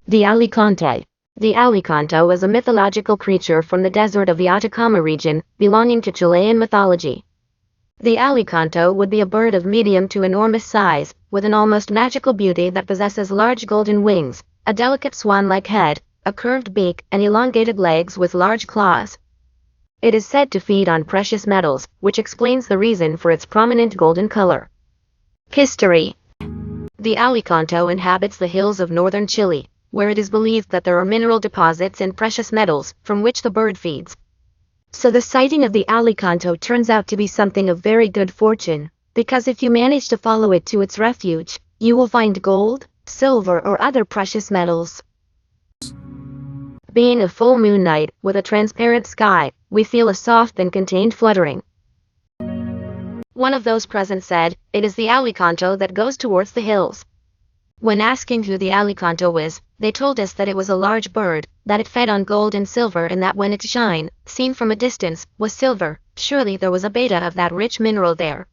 The Alicante. The Alicanto is a mythological creature from the desert of the Atacama region, belonging to Chilean mythology. The Alicanto would be a bird of medium to enormous size, with an almost magical beauty that possesses large golden wings, a delicate swan-like head, a curved beak, and elongated legs with large claws. It is said to feed on precious metals, which explains the reason for its prominent golden color. History. The Alicanto inhabits the hills of northern Chile, where it is believed that there are mineral deposits and precious metals, from which the bird feeds. So the sighting of the Alicanto turns out to be something of very good fortune, because if you manage to follow it to its refuge, you will find gold, silver or other precious metals. Being a full moon night, with a transparent sky, we feel a soft and contained fluttering. One of those present said, "It is the Alicanto that goes towards the hills." When asking who the Alicanto is, they told us that it was a large bird, that it fed on gold and silver, and that when its shine, seen from a distance, was silver. Surely there was a beta of that rich mineral there.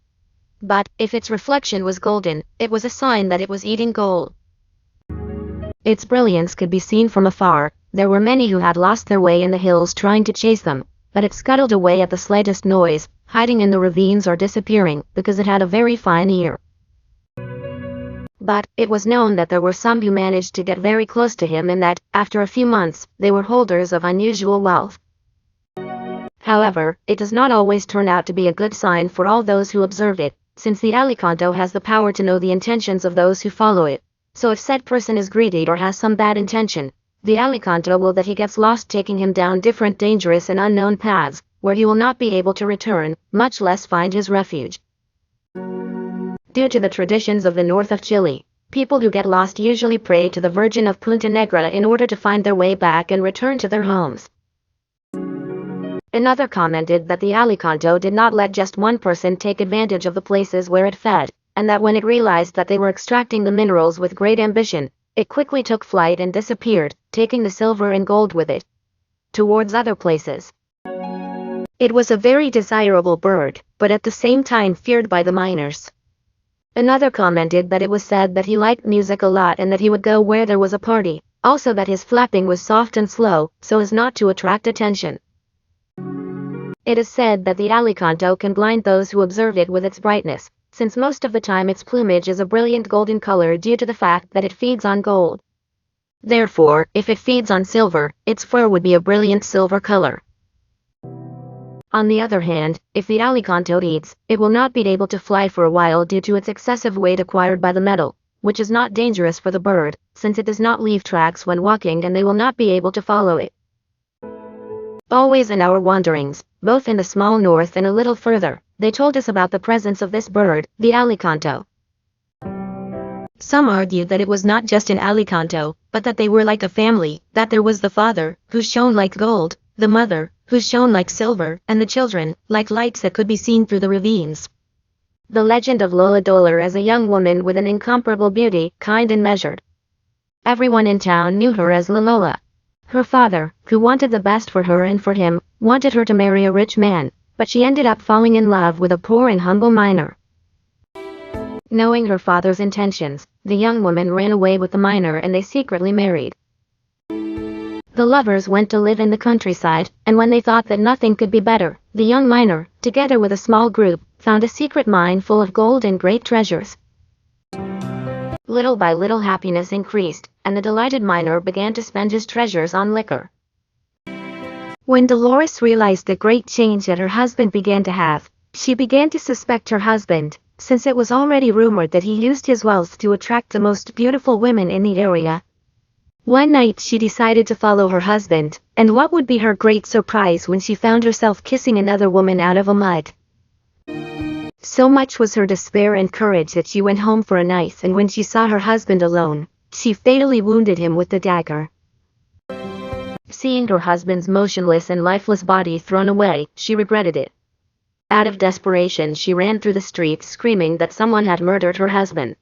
But, if its reflection was golden, it was a sign that it was eating gold. Its brilliance could be seen from afar. There were many who had lost their way in the hills trying to chase them, but it scuttled away at the slightest noise, hiding in the ravines or disappearing, because it had a very fine ear. But, it was known that there were some who managed to get very close to him and that, after a few months, they were holders of unusual wealth. However, it does not always turn out to be a good sign for all those who observe it, since the Alicanto has the power to know the intentions of those who follow it. So if said person is greedy or has some bad intention, the Alicanto will that he gets lost, taking him down different dangerous and unknown paths, where he will not be able to return, much less find his refuge. Due to the traditions of the north of Chile, people who get lost usually pray to the Virgin of Punta Negra in order to find their way back and return to their homes. Another commented that the Alicanto did not let just one person take advantage of the places where it fed, and that when it realized that they were extracting the minerals with great ambition, it quickly took flight and disappeared, taking the silver and gold with it towards other places. It was a very desirable bird, but at the same time feared by the miners. Another commented that it was said that he liked music a lot and that he would go where there was a party, also that his flapping was soft and slow, so as not to attract attention. It is said that the Alicanto can blind those who observe it with its brightness, since most of the time its plumage is a brilliant golden color due to the fact that it feeds on gold. Therefore, if it feeds on silver, its fur would be a brilliant silver color. On the other hand, if the Alicanto eats, it will not be able to fly for a while due to its excessive weight acquired by the metal, which is not dangerous for the bird, since it does not leave tracks when walking and they will not be able to follow it. Always in our wanderings, both in the small north and a little further, they told us about the presence of this bird, the Alicanto. Some argued that it was not just an Alicanto, but that they were like a family, that there was the father, who shone like gold, the mother, who shone like silver, and the children, like lights that could be seen through the ravines. The legend of Lola as a young woman with an incomparable beauty, kind and measured. Everyone in town knew her as Lola. Her father, who wanted the best for her and for him, wanted her to marry a rich man, but she ended up falling in love with a poor and humble miner. Knowing her father's intentions, the young woman ran away with the miner and they secretly married. The lovers went to live in the countryside, and when they thought that nothing could be better, the young miner, together with a small group, found a secret mine full of gold and great treasures. Little by little happiness increased, and the delighted miner began to spend his treasures on liquor. When Dolores realized the great change that her husband began to have, she began to suspect her husband, since it was already rumored that he used his wealth to attract the most beautiful women in the area. One night she decided to follow her husband, and what would be her great surprise when she found herself kissing another woman out of a mud. So much was her despair and courage that she went home for a night, and when she saw her husband alone, she fatally wounded him with the dagger. Seeing her husband's motionless and lifeless body thrown away, she regretted it. Out of desperation she ran through the streets screaming that someone had murdered her husband.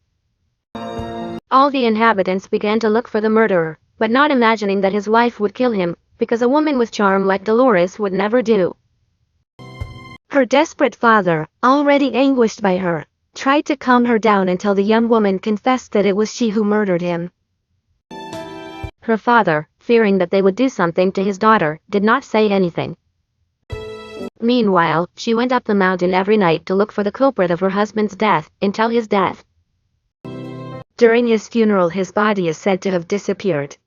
All the inhabitants began to look for the murderer, but not imagining that his wife would kill him, because a woman with charm like Dolores would never do. Her desperate father, already anguished by her, tried to calm her down until the young woman confessed that it was she who murdered him. Her father, fearing that they would do something to his daughter, did not say anything. Meanwhile, she went up the mountain every night to look for the culprit of her husband's death, until his death. During his funeral, his body is said to have disappeared.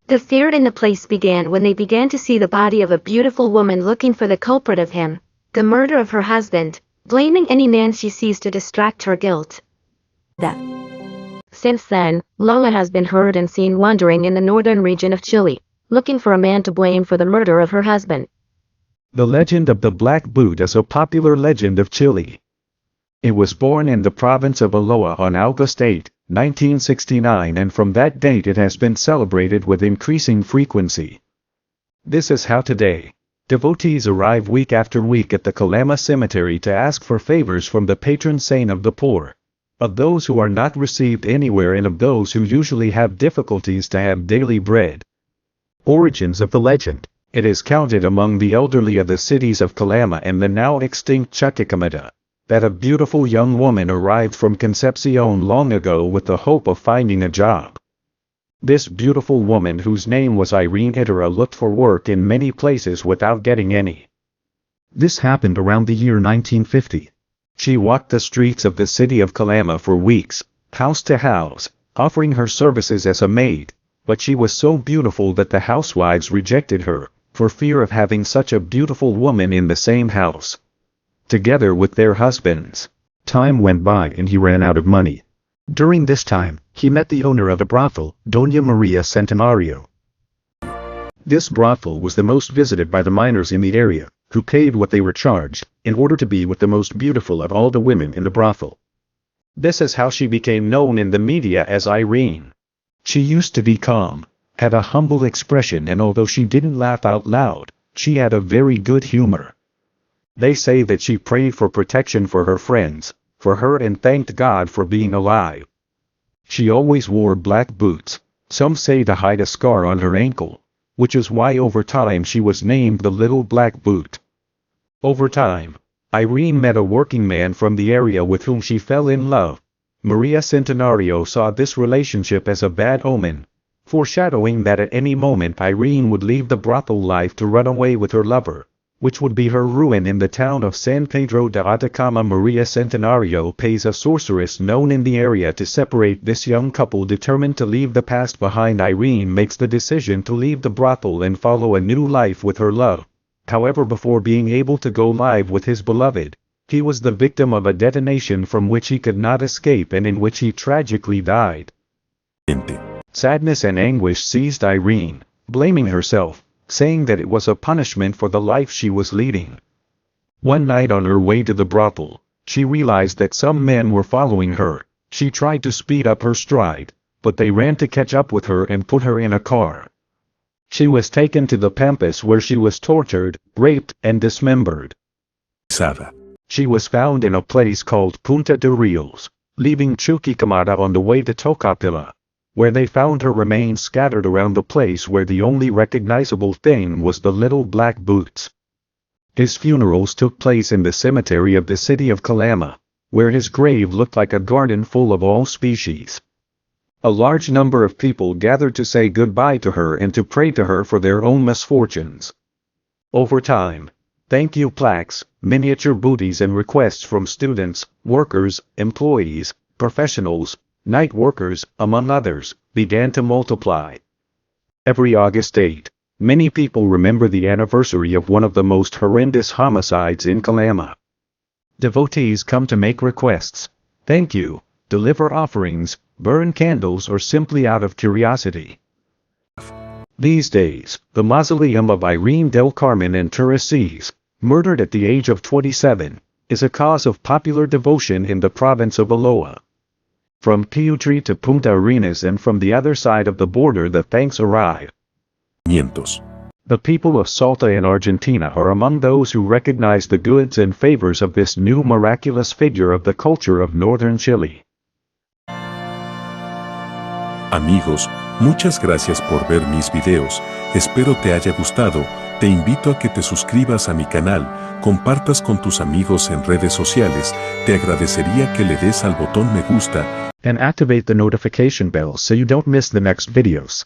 The fear in the place began when they began to see the body of a beautiful woman looking for the culprit of him, the murder of her husband, blaming any man she sees to distract her guilt. Since then, Lola has been heard and seen wandering in the northern region of Chile, looking for a man to blame for the murder of her husband. The legend of the Black Boot is a popular legend of Chile. It was born in the province of Lola on August 8, 1969, and from that date it has been celebrated with increasing frequency. This is how today, devotees arrive week after week at the Calama cemetery to ask for favors from the patron saint of the poor, of those who are not received anywhere, and of those who usually have difficulties to have daily bread. Origins of the legend. It is counted among the elderly of the cities of Calama and the now extinct Chuquicamata, that a beautiful young woman arrived from Concepcion long ago with the hope of finding a job. This beautiful woman, whose name was Irene Itera, looked for work in many places without getting any. This happened around the year 1950. She walked the streets of the city of Calama for weeks, house to house, offering her services as a maid, but she was so beautiful that the housewives rejected her, for fear of having such a beautiful woman in the same house, together with their husbands. Time went by and he ran out of money. During this time, he met the owner of a brothel, Doña Maria Centenario. This brothel was the most visited by the minors in the area, who paid what they were charged, in order to be with the most beautiful of all the women in the brothel. This is how she became known in the media as Irene. She used to be calm, had a humble expression, and although she didn't laugh out loud, she had a very good humor. They say that she prayed for protection for her friends, for her, and thanked God for being alive. She always wore black boots, some say to hide a scar on her ankle, which is why over time she was named the Little Black Boot. Over time, Irene met a working man from the area with whom she fell in love. Maria Centenario saw this relationship as a bad omen, foreshadowing that at any moment Irene would leave the brothel life to run away with her lover, which would be her ruin. In the town of San Pedro de Atacama, Maria Centenario pays a sorceress known in the area to separate this young couple. Determined to leave the past behind, Irene makes the decision to leave the brothel and follow a new life with her love. However, before being able to go live with his beloved, he was the victim of a detonation from which he could not escape and in which he tragically died. Sadness and anguish seized Irene, blaming herself, saying that it was a punishment for the life she was leading. One night on her way to the brothel, she realized that some men were following her. She tried to speed up her stride, but they ran to catch up with her and put her in a car. She was taken to the Pampas, where she was tortured, raped, and dismembered. She was found in a place called Punta de Rios, leaving Chuquicamata on the way to Tocopilla, where they found her remains scattered around the place, where the only recognizable thing was the little black boots. His funerals took place in the cemetery of the city of Calama, where his grave looked like a garden full of all species. A large number of people gathered to say goodbye to her and to pray to her for their own misfortunes. Over time, thank you plaques, miniature booties, and requests from students, workers, employees, professionals, night workers, among others, began to multiply. Every August 8, many people remember the anniversary of one of the most horrendous homicides in Calama. Devotees come to make requests, thank you, deliver offerings, burn candles, or simply out of curiosity. These days, the mausoleum of Irene del Carmen in Turrices, murdered at the age of 27, is a cause of popular devotion in the province of Lola. From Piutri to Punta Arenas and from the other side of the border the thanks arrive. The people of Salta in Argentina are among those who recognize the goods and favors of this new miraculous figure of the culture of Northern Chile. Amigos, muchas gracias por ver mis videos, espero te haya gustado, te invito a que te suscribas a mi canal, compartas con tus amigos en redes sociales, te agradecería que le des al botón me gusta, and activate the notification bell so you don't miss the next videos.